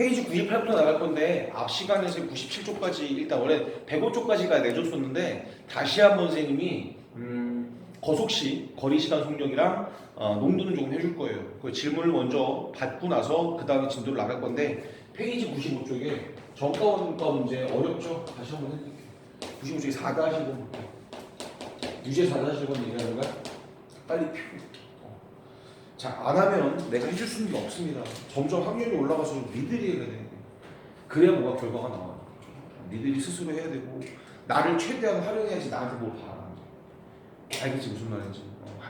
페이지 98부터 나갈 건데 앞 시간에서 97쪽까지 일단 원래 105쪽까지가 내줬었는데 다시 한번 선생님이 거속시 거리시간 속력이랑 농도는 조금 해줄 거예요. 그 질문을 먼저 받고 나서 그 다음에 진도를 나갈 건데 페이지 95쪽에 정가원가 문제 어렵죠? 다시 한번 해드릴게요. 95쪽에 4-1번 유제 4-1번 얘기하는 거야? 빨리 표. 자, 안 하면 내가 해줄 수 있는 게 없습니다. 점점 확률이 올라가서 니들이 해야 돼. 그래야 뭐가 결과가 나와. 니들이 스스로 해야 되고 나를 최대한 활용해야지 나한테 뭘 바라. 알겠지 무슨 말인지.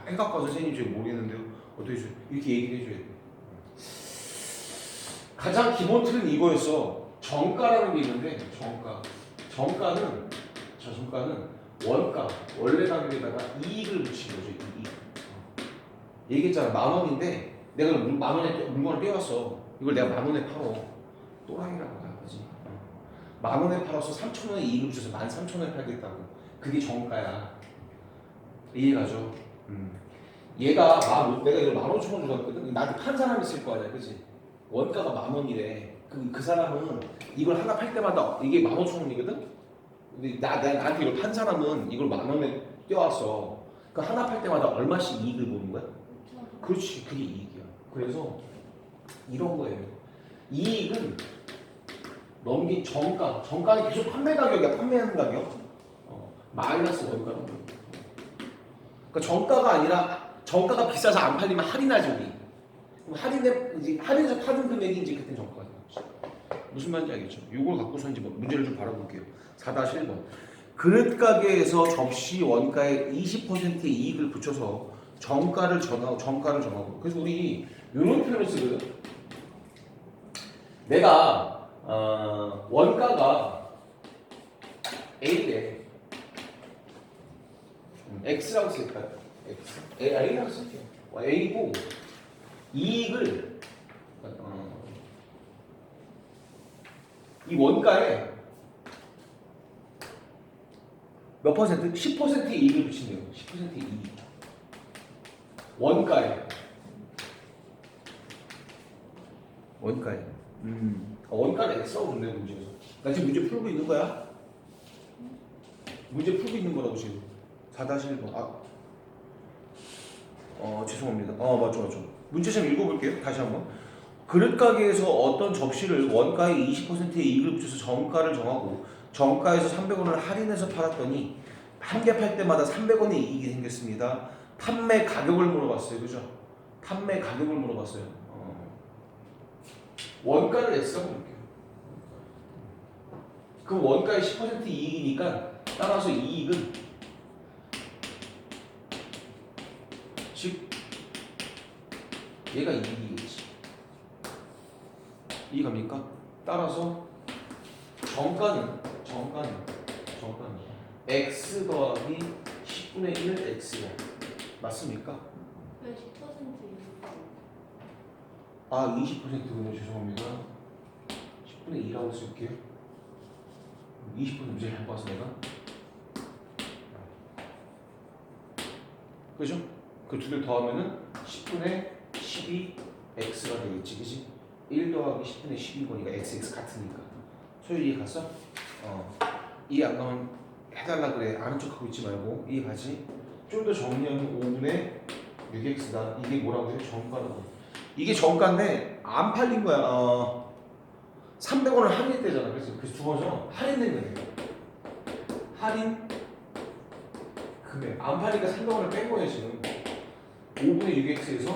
해갖고 선생님 지금 모르겠는데요. 어떻게 해줘? 이렇게 얘기를 해줘야 돼. 가장 기본 틀은 이거였어. 정가라는 게 있는데 정가는 원가 원래 가격에다가 이익을 붙이는 거죠. 이익. 얘기했잖아. 10,000원인데 내가 10,000원에 물건을 떼왔어. 이걸 내가 10,000원에 팔어. 또라이라고 하지. 10,000원에 팔아서 3,000원에 이익을 붙여서 13,000원에 팔겠다고. 그게 정가야. 이해가죠? 얘가 내가 이걸 15,000원 주었거든. 나한테 판 사람이 있을 거 아니야, 그렇지? 원가가 10,000원이래. 그 사람은 이걸 하나 팔 때마다 이게 15,000원이거든. 근데 나한테 이걸 판 사람은 이걸 10,000원에 떼왔어. 그 하나 팔 때마다 얼마씩 이익을 보는 거야? 그렇지, 그게 이익이야. 그래서 이런 거예요. 이익은 넘긴 정가는 계속 판매 가격이야. 판매하는 가격. 마이너스 원가는. 그러니까 정가가 아니라 정가가 비싸서 안 팔리면 할인하지 우리. 그럼 할인해서 파는 금액이 이제 그때 정가가 되는 거지. 무슨 말인지 알겠죠? 이걸 갖고서 이제 문제를 좀 바라볼게요. 4-1번. 그릇 가게에서 접시 원가의 20%의 이익을 붙여서 정가를 정하고. 그래서 우리 이런 표현을 쓰거든. 내가 원가가 A인데 X라고 쓸까요? A라고 쓸게요. A고 이익을 이 원가에 몇 퍼센트? 10%의 이익을 붙인대요. 10%의 이익. 원가에. 원가를 X라고 줬네요, 문제에서. 나 지금 문제 풀고 있는 거야? 문제 풀고 있는 거라고 지금. 4-1번. 죄송합니다. 맞죠. 문제 좀 읽어볼게요. 다시 한번. 그릇 가게에서 어떤 접시를 원가의 20%의 이익을 붙여서 정가를 정하고 정가에서 300원을 할인해서 팔았더니 한 개 팔 때마다 300원의 이익이 생겼습니다. 판매 가격을 물어봤어요. 그죠? 판매 가격을 물어봤어요. 원가를 X라고 볼게요. 그럼 원가의 10% 이익이니까 따라서 이익은 즉 얘가 이익이겠지. 이해갑니까? 따라서 정가는 x 더하기 10분의 1 x야. 맞습니까? 왜 10%일까? 20%군요. 죄송합니다. 10분의 2라고 쓸게요. 20분 문제 잘 봐서 내가. 그죠? 그 두 개를 더하면은 10분의 12 x가 되겠지, 그지? 1 더하기 10분의 12거니까 x 같으니까. 소율 이해 갔어? 이해 안 가면 해달라 그래. 아는 척하고 있지 말고 이해 가지? 좀 더 정리하면 5분의 6x다. 이게 뭐라고 해요? 정가라고. 이게 정가인데 안 팔린 거야. 300원을 할인했대잖아. 그래서 두 번째로 할인된 거예요. 할인 금액. 안 팔리니까 300원을 뺀 거예요 지금. 5분의 6x에서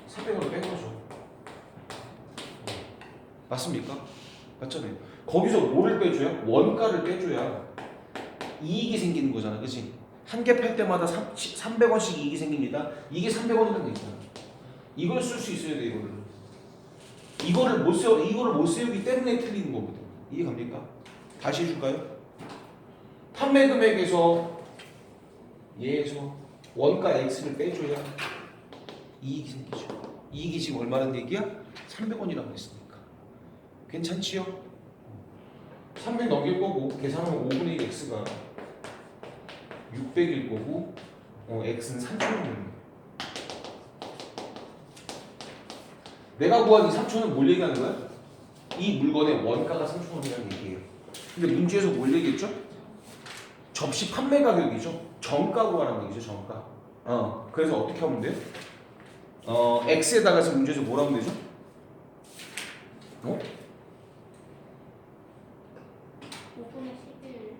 300원을 뺀 거죠. 맞습니까? 맞잖아요. 거기서 뭐를 빼줘야? 원가를 빼줘야 이익이 생기는 거잖아. 그치? 한 개 팔 때마다 300원씩 이익이 생깁니다. 이게 300원이라는 게 있잖아. 이걸 쓸 수 있어야 돼, 이거를 못 세우기 때문에 틀리는 거거든. 이해 갑니까? 다시 해줄까요? 판매 금액에서 얘에서 원가 X를 빼줘야 이익이 생기죠. 이익이 지금 얼마라는 얘기야? 300원이라고 했으니까. 괜찮지요? 300 넘길 거고 계산하면 5분의 1 X가 600일 거고 X는 3,000원입니다. 내가 구한 이 3,000원은 뭘 얘기하는 거야? 이 물건의 원가가 3,000원이라는 얘기예요. 근데 문제에서 뭘 얘기했죠? 접시 판매 가격이죠. 정가 구하라는 얘기죠. 정가. 그래서 어떻게 하면 돼요? x에다가 지금 문제에서 뭐라고 하면 되죠? 5분의 11.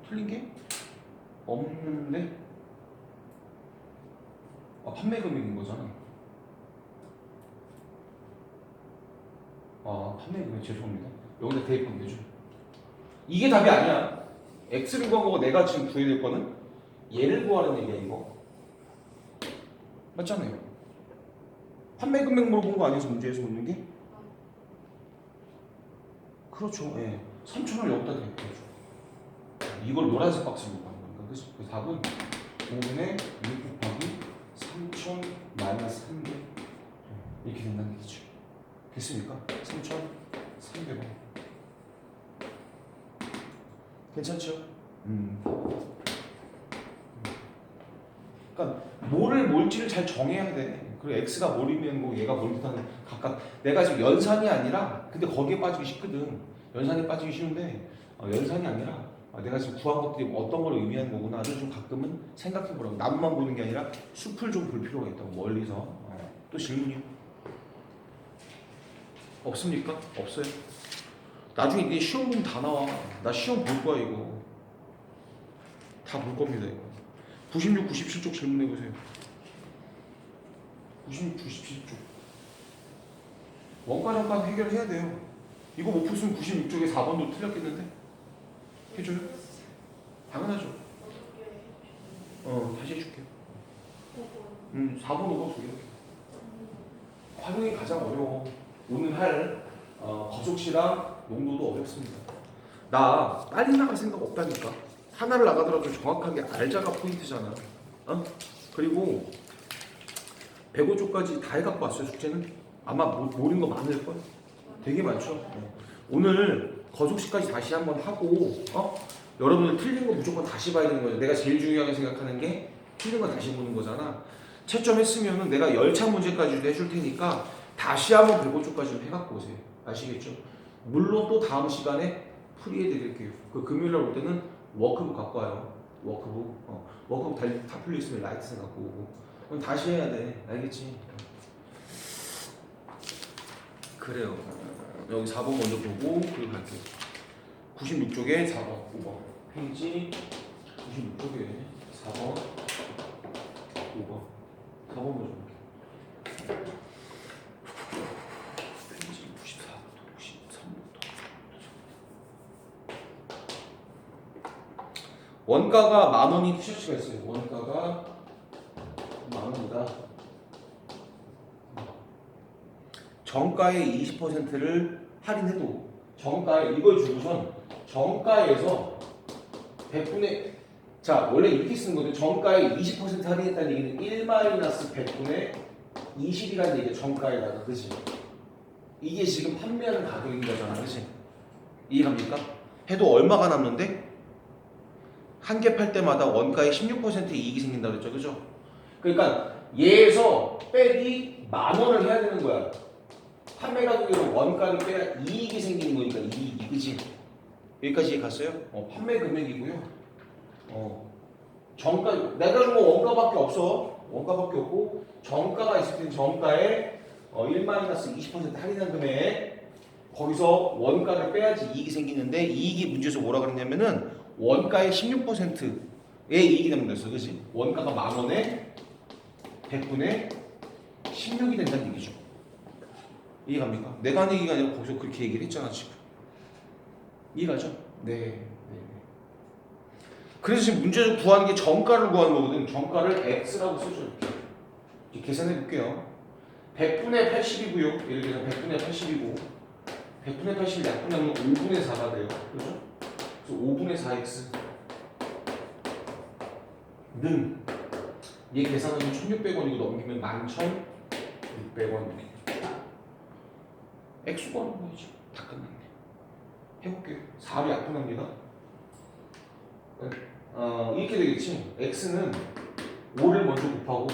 틀린 게 없는데? 판매 금액인 거잖아. 판매 금액 죄송합니다. 여기다 대입하면 되죠. 이게 답이 아니야. x를 구한 거고 내가 지금 구해야 될 거는 얘를 구하라는 얘기야 이거. 맞잖아요. 판매 금액 물어본 거 아니어서 문제에서 묻는 게? 그렇죠. 예. 3,000원 여기다 대입해줘. 이걸 노란색 박스로 구하는 거니까. 그래서 그 답은 5분의 6 곱하기 3,000 마이너스 300 이렇게 된다는 얘기죠. 됐습니까? 3,300원. 괜찮죠? 그러니까 뭐를 뭘지를 잘 정해야 돼. 그리고 x가 뭘이면 뭐 얘가 뭘 뜻하는 각각 내가 지금 연산이 아니라 근데 거기에 빠지기 쉽거든. 연산에 빠지기 쉬운데 연산이 아니라 내가 지금 구한 것들이 어떤 걸 의미하는 거구나를 좀 가끔은 생각해 보라고. 나무만 보는 게 아니라 숲을 좀 볼 필요가 있다고 멀리서. 또 질문이요? 없습니까? 없어요. 나중에 네 시험 보면 다 나와. 나 시험 볼 거야 이거. 다 볼 겁니다 이거. 96, 97쪽 질문해 보세요. 96, 97쪽. 원가 잠깐 해결해야 돼요. 이거 못 풀었으면 96쪽에 4번도 틀렸겠는데? 해줘요? 당연하죠. 다시 해줄게요. 4번, 5번 두 개. 활용이 가장 어려워. 오늘 할 거속시랑 농도도 어렵습니다. 나 빨리 나갈 생각 없다니까. 하나를 나가더라도 정확하게 알자가 포인트잖아. 그리고 105쪽까지 다 해갖고 왔어요. 숙제는 아마 모르는 거 많을걸? 되게 많죠. 오늘 거속시까지 다시 한번 하고 여러분들 틀린 거 무조건 다시 봐야 되는 거죠. 내가 제일 중요하게 생각하는 게 틀린 거 다시 보는 거잖아. 채점했으면은 내가 열차 문제까지도 해줄 테니까 다시 한번 105쪽까지 좀 해갖고 오세요. 아시겠죠? 물론 또 다음 시간에 풀이해 드릴게요. 그 금요일날 올 때는 워크북 갖고 와요. 워크북 다 풀려있으면 라이트sen 갖고 오고. 그럼 다시 해야 돼. 알겠지? 그래요. 여기 4번 먼저 보고 그리고 갈게요. 96쪽에 4번, 5번 페이지 96쪽에 4번, 5번 4번 먼저 볼게요. 페이지 94부터 93부터 원가가 10,000원인 티셔츠가 있어요. 원가가 10,000원이다. 정가의 20%를 할인해도 정가에 이걸 주고선 정가에서 100분의 자 원래 이렇게 쓰는 거죠. 정가에 20% 할인했다는 얘기는 1-100분의 20이라는 얘기가 정가에다가 그치? 이게 지금 판매하는 가격인 거잖아. 그치? 이해갑니까? 해도 얼마가 남는데? 한 개 팔 때마다 원가의 16% 이익이 생긴다 그랬죠. 그죠? 그러니까 얘에서 빼기 10,000원을 해야 되는 거야. 판매 가격으로 원가를 빼야 이익이 생기는 거니까 이익이 그치? 여기까지 갔어요? 판매 금액이고요. 정가 내가 준 거 원가밖에 없어. 원가밖에 없고 정가가 있을 때는 정가에 1-20% 할인한 금액 거기서 원가를 빼야지 이익이 생기는데 이익이 문제에서 뭐라 그랬냐면은 원가의 16%의 이익이 된다 그랬어. 그치? 원가가 10,000원에 100분의 16이 된다는 얘기죠. 이해갑니까? 내가 하는 얘기가 아니라 거기서 그렇게 얘기를 했잖아 지금. 이해가죠? 네. 그래서 지금 문제를 구하는 게 정가를 구하는 거거든. 정가를 x라고 써줘 이렇게. 이제 계산해 볼게요. 100분의 80이고요. 예를 들어서 100분의 80이고 100분의 80을 약분하면 5분의 4가 돼요. 그렇죠? 그래서 5분의 4x 는 얘 계산하면 1,600원이고 넘기면 11,600원. x 구하는 거죠. 다 끝났네. 해볼게요. 4를 약분합니다. 이렇게 되겠지. x는 5를 먼저 곱하고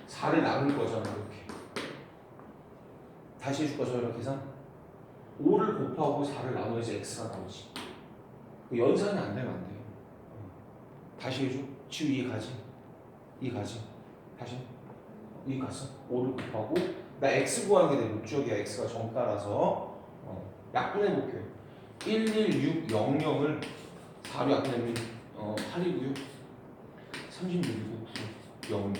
4를 나눌 거잖아. 이렇게. 다시 해줄까 저희랑 계산? 5를 곱하고 4를 나눠야지 x가 나오지. 그 연산이 안 되면 안 돼요. 다시 해줘. 지우 이 가지. 이 가지. 다시. 이 갔어. 5를 곱하고 나 x 구하는 게 내 목적이야. x가 정가라서 약분해 볼게요. 11600을 4로 약분하면 8이고요. 36이고 9, 0,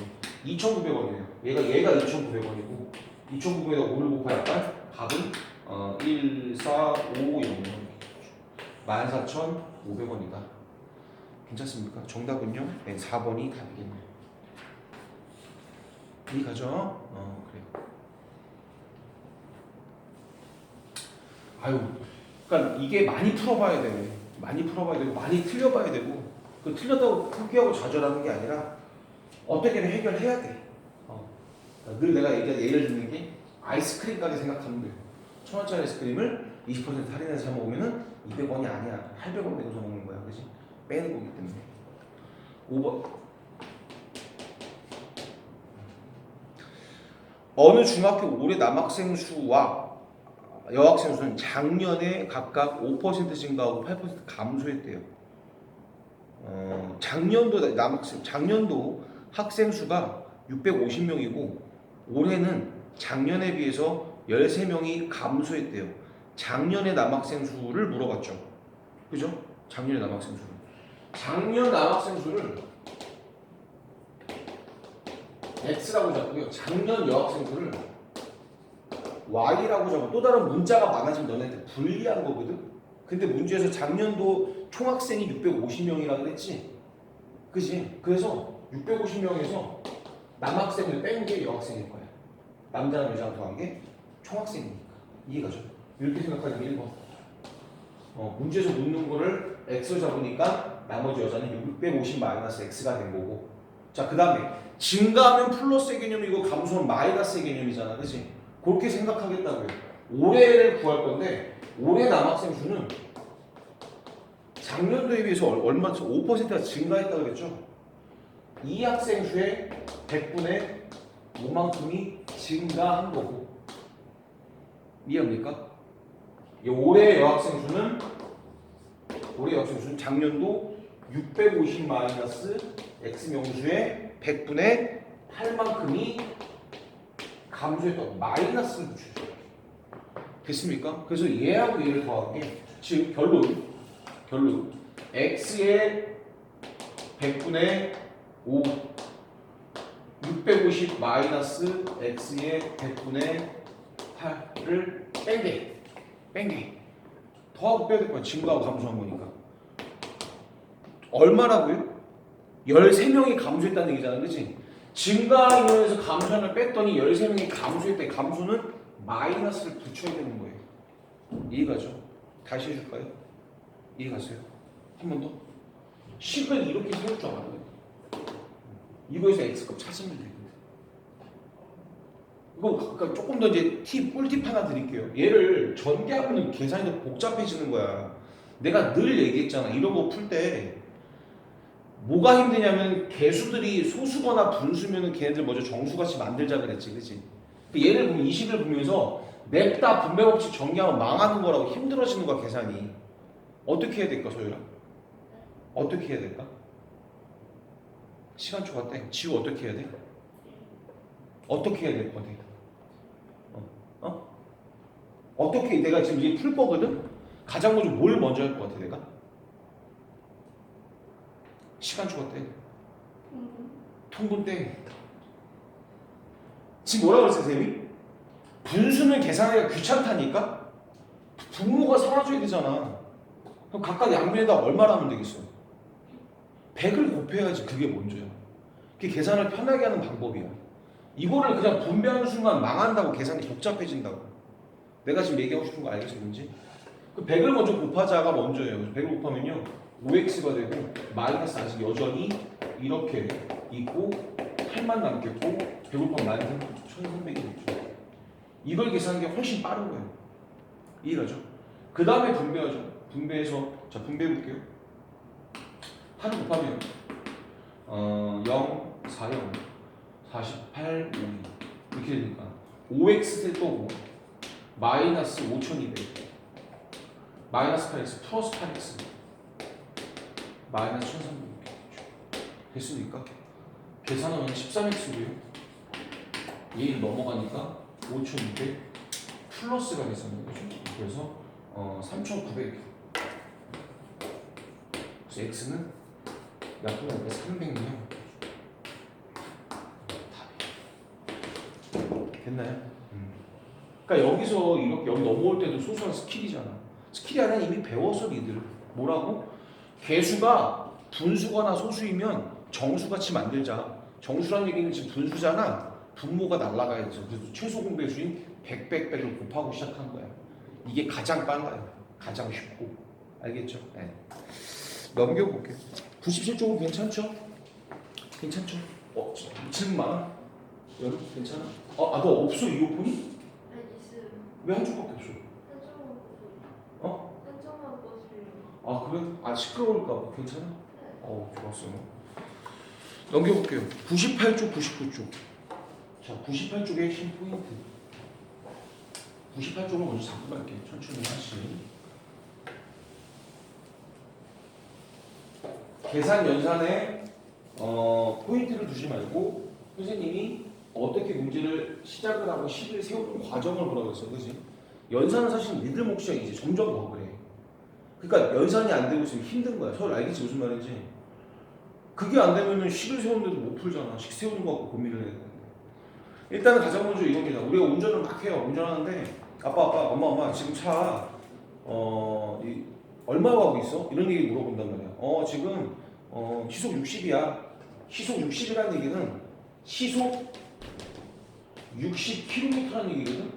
2,900원이에요. 얘가 2,900원이고 2,900에다 5를 곱하니까 답은 1, 4, 5, 0, 14,500원이다. 괜찮습니까? 정답은요? 네, 4번이 답이겠네요. 이해가죠? 그래요. 아유, 그러니까 이게 많이 풀어봐야 돼. 많이 풀어봐야 되고 많이 틀려봐야 되고 그 틀렸다고 포기하고 좌절하는 게 아니라 어떻게든 해결해야 돼. 그러니까 늘 내가 예를 듣는 게 아이스크림 가게 생각하면 돼. 1,000원짜리 아이스크림을 20% 할인해서 사 먹으면은 200원이 아니야. 800원 내고 사 먹는 거야, 그렇지? 빼는 거기 때문에. 5번. 어느 중학교 올해 남학생 수와 여학생 수는 작년에 각각 5% 증가하고 8% 감소했대요. 작년도 학생 수가 650명이고 올해는 작년에 비해서 13명이 감소했대요. 작년에 남학생 수를 물어봤죠. 그죠? 작년에 남학생 수를. 작년 남학생 수를 X라고 잡고요. 작년 여학생 수를 Y라고 잡고 또 다른 문자가 많아지면 너네한테 불리한 거거든. 근데 문제에서 작년도 총학생이 650명이라고 그랬지. 그지? 그래서 650명에서 남학생을 뺀 게 여학생일 거야. 남자랑 여자랑 더한 게 총학생이니까. 이해가죠? 이렇게 생각하는 게 1번. 문제에서 묻는 거를 X로 잡으니까 나머지 여자는 650 마이너스 X가 된 거고. 자, 그 다음에 증가하면 플러스의 개념이고 감소는 마이너스의 개념이잖아. 그치? 그렇게 생각하겠다고요. 올해를 구할 건데 올해 남학생 수는 작년도에 비해서 얼마 5%가 증가했다고 그랬죠? 이 학생 수의 100분의 5만큼이 증가한 거고. 이해합니까? 올해 여학생 수는 작년도 650 마이너스 X 명수의 100분의 8만큼이 감소했다고 마이너스를 붙여줘. 됐습니까? 그래서 얘하고 얘를 더한 게 즉 결론 X의 100분의 5 650 마이너스 X의 100분의 8을 뺀게 더하고 빼야 될 거야. 증가하고 감소한 거니까. 얼마라고요? 13명이 감소했다는 얘기잖아. 그치? 증가인원에서 감소를 뺐더니 13명이 감소했대. 감소는 마이너스를 붙여야 되는 거예요. 이해가죠? 다시 해줄까요? 이해갔어요? 한 번 더? 식을 이렇게 세울 줄 알아요. 이거에서 X값 찾으면 돼요. 이거 그러니까 조금 더 이제 꿀팁 하나 드릴게요. 얘를 전개하면 계산이 더 복잡해지는 거야. 내가 늘 얘기했잖아. 이런 거 풀 때 뭐가 힘드냐면 개수들이 소수거나 분수면은 걔네들 먼저 정수같이 만들자 그랬지, 그치? 얘를 보면 이 식을 보면서 냅다 분배 법칙 전개하면 망하는 거라고 힘들어지는 거야 계산이. 어떻게 해야 될까, 소율아? 어떻게 해야 될까? 시간 초과 때 지우 어떻게 해야 돼? 어떻게 해야 될 것 같아? 어떻게 내가 지금 이제 풀 거거든? 가장 먼저 뭘 먼저 할 것 같아 내가? 시간 초과 때 통분 때 지금 뭐라고 그랬어요 쌤이? 분수는 계산하기가 귀찮다니까? 분모가 사라져야 되잖아. 그럼 각각 양면에다 얼마나 하면 되겠어? 100을 곱해야지. 그게 먼저야. 그게 계산을 편하게 하는 방법이야. 이거를 그냥 분배하는 순간 망한다고. 계산이 복잡해진다고. 내가 지금 얘기하고 싶은 거 알겠어 뭔지? 그 100을 먼저 곱하자가 먼저예요. 100을 곱하면요 5x가 되고 마이너스 아직 여전히 이렇게 있고 8만 남겠고 100을 곱하면 마이너스 1300이 되죠. 이걸 계산하는 게 훨씬 빠른 거예요. 이해가죠? 그 다음에 분배하죠. 분배해서 자 분배해볼게요. 하나 곱하면 0, 4, 0, 48, 5 이렇게 되니까 5x 될 거고 마이너스 5200 마이너스 8x 플러스 8x 마이너스 1300 됐습니까? 계산하면 13x고요. 얘 넘어가니까 5200 플러스가 됐었는 거죠. 그래서 3900 그래서 x는 약분하니까 300이요. 답이 됐나요? 그러니까 여기서 이렇게 여기 넘어올 때도 소소한 스킬이잖아. 스킬이 아니라 이미 배웠어 니들. 뭐라고? 개수가 분수거나 소수이면 정수같이 만들자. 정수란 얘기는 지금 분수잖아. 분모가 날라가야 돼서 그래서 최소 공배수인 100을 곱하고 시작한 거야. 이게 가장 빨라요. 가장 쉽고. 알겠죠? 네. 넘겨볼게요. 97쪽은 괜찮죠? 괜찮죠? 질문 많아? 여러분 괜찮아? 너 없어 이어폰이? 아니 있어요. 왜 한 쪽밖에 없어? 한정만 보세요. 어? 한정만 보세요. 그래? 시끄러울까 봐 괜찮아? 네. 좋았어. 넘겨볼게요. 98쪽, 99쪽. 자, 98쪽의 핵심 포인트. 98쪽을 먼저 잡고 갈게요. 천천히 하시. 계산 연산에 포인트를 두지 말고 선생님이 어떻게 문제를 시작을 하고 식을 세우는 과정을 보라고 했어, 그지? 연산은 사실 니들 몫이야. 이제 점점 더 그래. 그러니까 연산이 안 되고 있으면 힘든 거야. 서로 알겠지 무슨 말인지? 그게 안 되면은 식을 세우는데도 못 풀잖아. 식 세우는 거 갖고 고민을 해야 되는데. 일단은 가장 먼저 이겁니다. 우리가 운전을 막 해요. 운전하는데 아빠, 엄마 지금 차 얼마 가고 있어? 이런 얘기 물어본단 말이야. 지금 시속 60이야. 시속 60이라는 얘기는 시속 60km라는 얘기거든.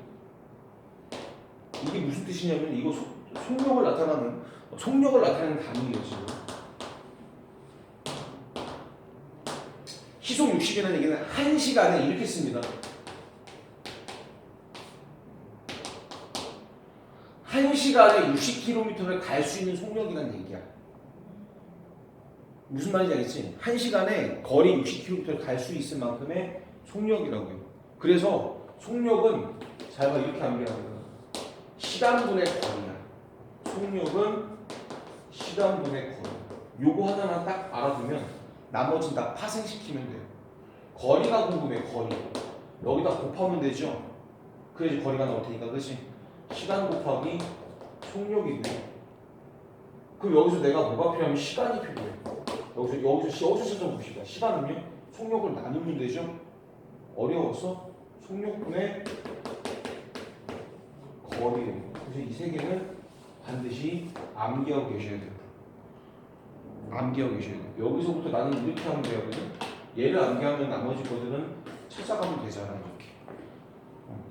이게 무슨 뜻이냐면 이거 속력을 나타내는 단위예요 지금. 시속 60이라는 얘기는 1시간에 이렇게 씁니다. 1시간에 60km를 갈 수 있는 속력이라는 얘기야. 무슨 말인지 알겠지? 1시간에 거리 60km를 갈 수 있을 만큼의 속력이라고요. 그래서 속력은 잘 봐, 이렇게 암기합니다. 시간분의 거리야. 속력은 시간분의 거리. 요거 하나만 딱 알아두면 나머지는 다 파생시키면 돼요. 거리가 궁금해. 거리. 여기다 곱하면 되죠. 그래야지 거리가 나올 테니까, 그렇지? 시간 곱하기 속력이 돼. 그럼 여기서 내가 뭐가 필요하면 시간이 필요해. 여기서 시점 봅시다. 시간은요, 속력을 나누면 되죠. 어려웠어? 속력분의 거리예요. 그래서 이 세 개는 반드시 암기하고 계셔야 돼요. 암기하고 계셔야 돼요. 여기서부터 나는 이렇게 하면 되거든. 얘를 암기하면 나머지 것들은 찾아가면 되잖아. 이렇게.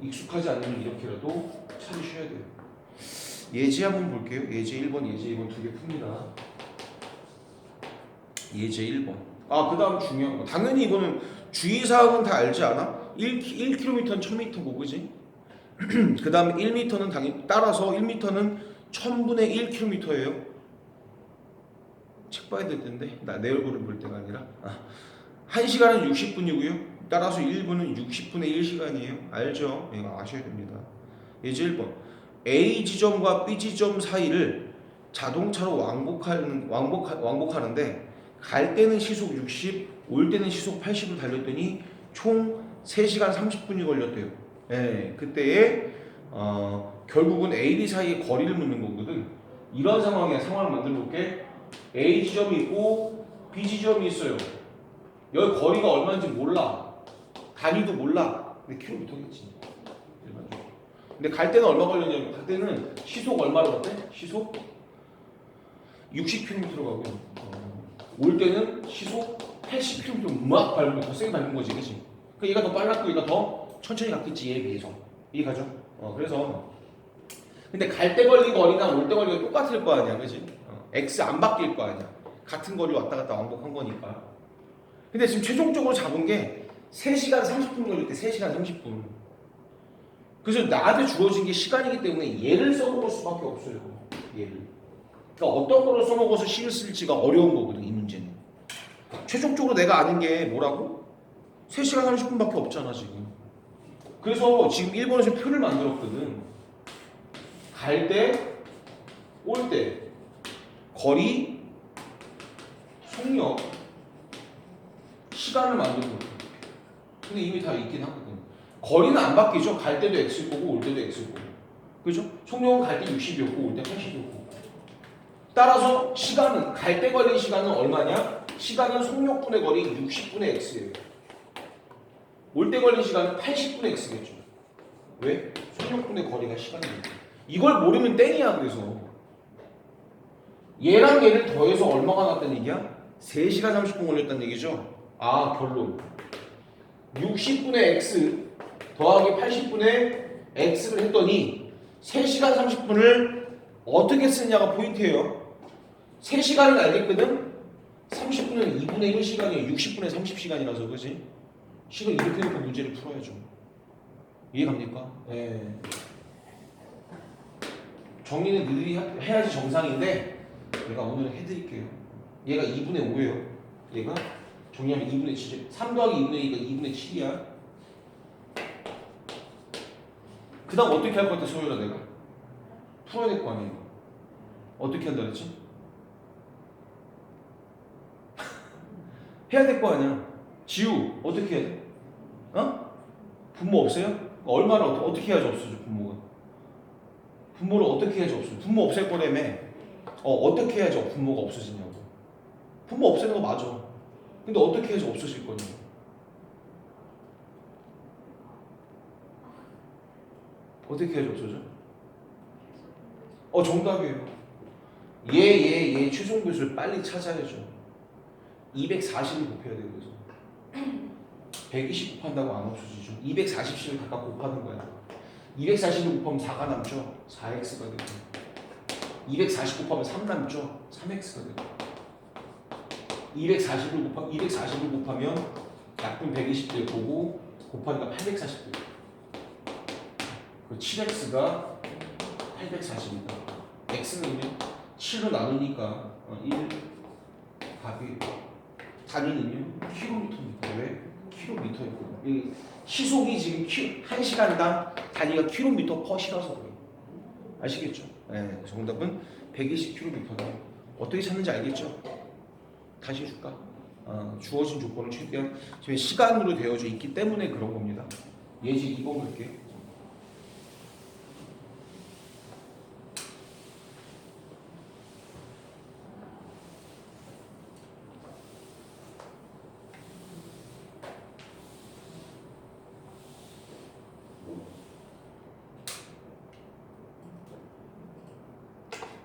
익숙하지 않으면 이렇게라도 찾으셔야 돼요. 예제 한번 볼게요. 예제 1번, 예제 2번 두 개 풉니다. 예제 1번. 그 다음 중요한 거. 당연히 이거는 주의사항은 다 알지 않아? 1km는 1000m고, 그지? 그 다음에 1m는 당연히 따라서 1m는 1000분의 1km예요. 책 봐야 될 텐데. 내 얼굴을 볼 때가 아니라. 1시간은 60분이고요. 따라서 1분은 60분의 1시간이에요. 알죠? 이거 아셔야 됩니다. 예제 1번. A 지점과 B 지점 사이를 자동차로 왕복하는데 갈 때는 시속 60, 올 때는 시속 80을 달렸더니 총 3시간 30분이 걸렸대요. 네, 그때에 결국은 A, B 사이의 거리를 묻는 거거든. 이런 상황을 만들어 볼게. A 지점이 있고 B 지점이 있어요. 여기 거리가 얼마인지 몰라. 단위도 몰라. 근데 킬로미터겠지. 일반적으로. 근데 갈 때는 얼마 걸렸냐면, 갈 때는 시속 얼마로 갔대? 시속 60km로 가고, 올 때는 시속 80km 막 밟으면 더 세게 밟는 거지, 그치? 그러니까 얘가 더 빨랐고 얘가 더 천천히 갔겠지, 얘에 비해서. 이해가죠? 그래서 근데 갈 때 걸린 거리랑 올 때 걸리가 똑같을 거 아니야, 그치? X 안 바뀔 거 아니야. 같은 거리 왔다 갔다 왕복한 거니까. 근데 지금 최종적으로 잡은 게 3시간 30분 걸릴 때 3시간 30분. 그래서 나한테 주어진 게 시간이기 때문에 얘를 써먹을 수밖에 없어요. 얘를. 그러니까 어떤 거를 써먹어서 식을 쓸지가 어려운 거거든, 이 문제는. 최종적으로 내가 아는 게 뭐라고? 3시간 30분밖에 없잖아, 지금. 그래서 지금 일본에서 표를 만들었거든. 갈 때, 올 때, 거리, 속력, 시간을 만들고. 근데 이미 다 있긴 하거든. 거리는 안 바뀌죠. 갈 때도 x일 거고 올 때도 x일 거고. 그죠? 속력은 갈 때 60이었고 올 때 80이었고. 따라서 시간은 갈 때 걸린 시간은 얼마냐? 시간은 속력분의 거리 60분의 x예요. 올 때 걸린 시간은 80분의 x겠죠. 왜? 속력분의 거리가 시간이니까. 이걸 모르면 땡이야. 그래서 얘랑 얘를 더해서 얼마가 났다는 얘기야? 3시간 30분 걸렸다는 얘기죠. 아, 결론 60분의 x 더하기 80분의 x를 했더니 3시간 30분을 어떻게 쓰냐가 포인트예요. 3시간을 알겠거든? 30분은 2분의 1시간이에요. 60분의 30시간이라서. 그지? 식을 이렇게 놓고 문제를 풀어야죠. 이해갑니까? 네. 정리는 늘이 해야지 정상인데 제가 오늘 해드릴게요. 얘가 2분의 5예요. 얘가 정리하면 2분의 7. 3 더하기 2분의 2가 2분의 7이야. 그 다음 어떻게 할 것 같아, 소율아, 내가? 풀어야 될 거 아니에요. 어떻게 한다 그랬지? 해야 될 거 아니야. 지우, 어떻게 해야 돼? 어? 분모 없어요? 얼마를 어떻게 해야지 없어져, 분모가? 분모를 어떻게 해야지 없어져? 분모 없앨 거라며. 어떻게 해야지 분모가 없어지냐고. 분모 없애는 거 맞아. 근데 어떻게 해야지 없어질 거냐고. 어떻게 해야지 없어져? 정답이에요. 얘 최종 배수를 빨리 찾아야죠. 240을 곱해야 돼요. 그래서 120 곱한다고 안 없어지죠. 240을 각각 곱하는 거야. 240을 곱하면 4가 남죠. 4x가 되고 240 곱하면 3 남죠. 3x가 되고 240을 곱하면 약분 120대 보고 곱하니까 840대. 그 7x가 840이다. x는요 7로 나누니까 1 답이 단위는요 킬로미터입니다. 왜? 킬로미터였거든요. 시속이 지금 1시간당 단위가 킬로미터 퍼 실어서 그래요. 아시겠죠? 네, 정답은 120km다. 어떻게 찾는지 알겠죠? 다시 해줄까? 주어진 조건을 최대한 저희 시간으로 되어져 있기 때문에 그런 겁니다. 예지 2번 볼게요.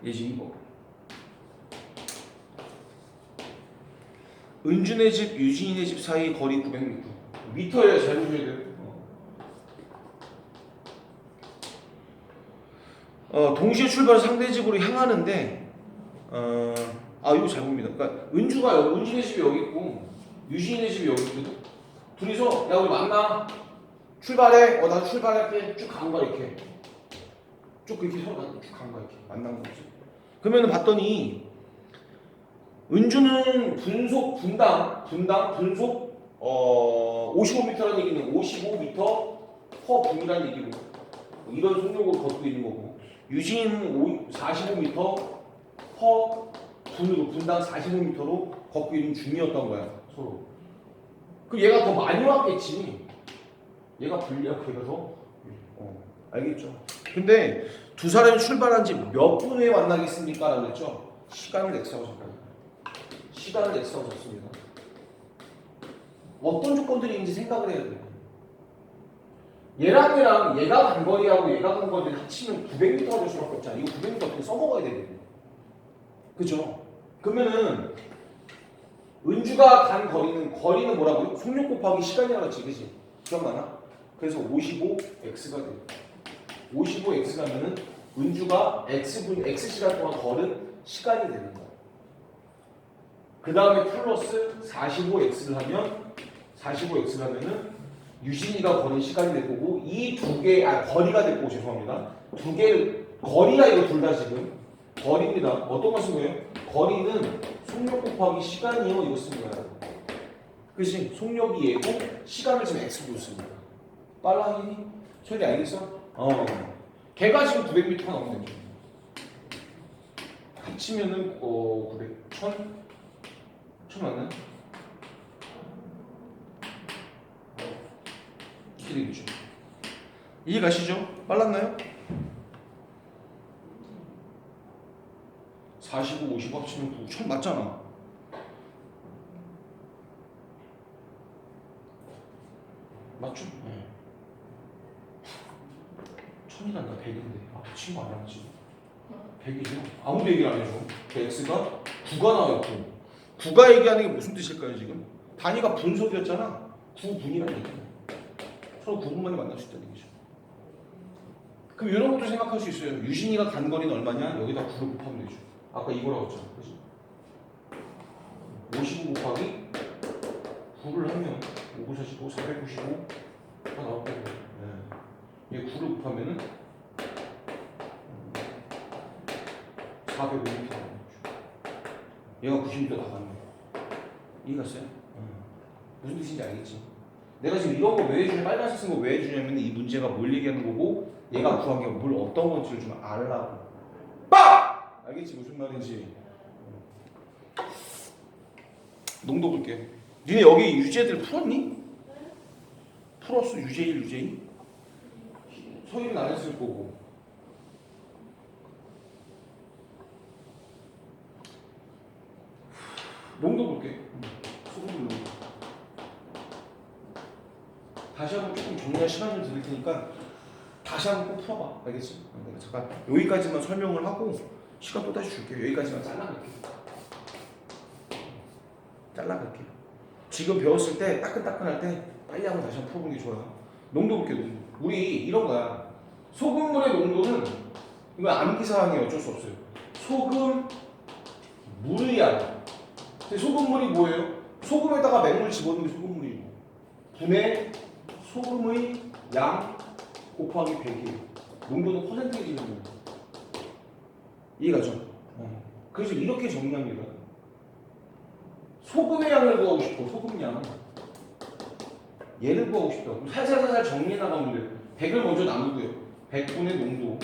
예지 2번. 은준의 집, 유진이네 집 사이 거리 900m. 미터예요. 잘 보셔야 돼요. 동시에 출발 상대 집으로 향하는데 이거 잘 봅니다. 그러니까 은준의 집이 여기 있고 유진이네 집이 여기 있거든. 둘이서 야 우리 만나. 출발해. 나도 출발할게. 쭉 간 거야 이렇게. 쭉 이렇게 서로 쭉 간 거야 이렇게. 만난 거지. 그러면 봤더니 은주는 분속 55m라는 얘기는 55m 퍼 분이라는 얘기고 이런 속력으로 걷고 있는 거고 유진은 45m 퍼 분으로 분당 45m로 걷고 있는 중이었던 거야 서로. 그 얘가 더 많이 왔겠지. 얘가 불리하고 얘가 더 알겠죠? 근데 두 사람이 출발한 지 몇 분 후에 만나겠습니까? 라고 했죠? 시간을 x하고 잡아요. 시간을 x하고 잡습니다. 어떤 조건들이 있는지 생각을 해야 돼요. 얘랑 얘가 간 거리하고 얘가 간 거리를 합치면 900m가 될 수밖에 없잖아. 이거 900m 어떻게 써먹어야 되거든요. 그죠? 그러면은 은주가 간 거리는 뭐라고요? 속력 곱하기 시간이라고 했지, 그치? 기억나나? 그래서 55x가 돼요. 55x라면은 은주가 x시간 동안 걸은 시간이 되는 거야. 그 다음에 플러스 45x를 하면은 유진이가 걸은 시간이 될 거고 이 두 개, 거리가 될 거고 죄송합니다. 두 개를 거리가 이거 둘 다 지금 거리입니다. 어떤 거 쓴 거예요? 거리는 속력 곱하기 시간이요 이거 쓴 거야. 그치? 속력이 얘고 시간을 지금 x로 씁니다. 빨라 하니? 소리 알겠어? 걔가 지금 900m가 나오면 되죠. 합치면은 900, 1000? 1000 맞나요? 이렇게 되겠죠. 이해 가시죠? 빨랐나요? 45, 50 합치면 9, 1000 맞잖아. 맞죠? 네. 1000이 난다 100인데 아, 그 친구 안 하지. 100이죠? 아무도 얘기를 안 해줘. 그 x가 9가 나와요. 9. 9가 얘기하는 게 무슨 뜻일까요 지금? 단위가 분속이었잖아. 9분이라는 얘기야. 서로 9분 만에 만날 수 있다는 얘기죠. 그럼 이런 것도 생각할 수 있어요. 유진이가 간 거리는 얼마냐? 여기다 9를 곱하면 되죠. 아까 이거라고 했잖아. 그치? 55 곱하기 9를 하면 5, 45, 495가 나올 거고. 네. 얘 9를 곱하면은 450m 나오죠. 얘가 90m 나갔네. 이해 갔어요? 무슨 뜻인지 알겠지? 내가 지금 이런 거 왜 해주냐, 빨간색 쓴 거 왜 해주냐면 이 문제가 뭘 얘기하는 거고 얘가 구한 게 뭘 어떤 건지를 좀 알라고. 빡! 알겠지 무슨 말인지. 농도 볼게. 니네 여기 유제들 풀었니? 풀었어 유제1, 유제2? 소희는 안 했을 거고. 농도 볼게. 소금 농도. 다시 한번 조금 정리할 시간 좀 드릴 테니까 다시 한번 꼭 풀어봐. 알겠지? 내가 잠깐 여기까지만 설명을 하고 시간 또 다시 줄게요. 여기까지만 잘라갈게요. 잘라갈게요. 지금 배웠을 때 따끈따끈할 때 빨리 한번 다시 한번 풀어보는 게 좋아요. 농도 볼게요. 농도. 우리 이런 거야. 소금물의 농도는 이거 암기사항이 어쩔 수 없어요. 소금 물의 양. 소금물이 뭐예요? 소금에다가 맹물 집어넣는 게 소금물이고 분의 소금의 양 곱하기 100이에요. 농도는 퍼센트에 지는 거예요. 이해가죠? 그래서 이렇게 정리합니다. 소금의 양을 구하고 싶어. 소금 양. 얘를 구하고 싶다. 그럼 살살살살 정리해 나가면 돼요. 100을 먼저 나누고요. 100분의 농도.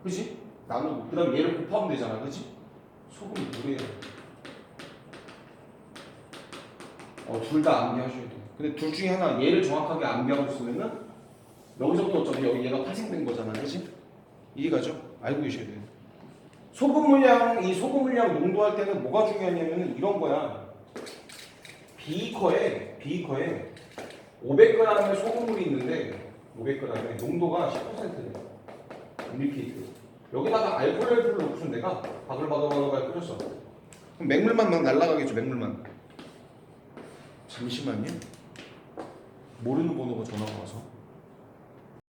그치? 나누고. 그 다음에 얘를 곱하면 되잖아. 그치? 소금이 물이에요. 둘 다 암기하셔야 돼요. 근데 둘 중에 하나 얘를 정확하게 암기하고 있으면은 여기서부터 어차피 여기 얘가 파생된 거잖아. 그치? 이해가죠? 알고 계셔야 돼요. 소금 물량, 이 소금 물량 농도할 때는 뭐가 중요하냐면 이런 거야. 비커에 500g의 소금물이 있는데 500g의 농도가 10%래요. 밀리리터. 여기다가 알코올을 넣고선 내가 바글바글 끓였어. 그럼 맹물만 막 날아가겠죠. 맹물만. 잠시만요. 모르는 번호가 전화가 와서.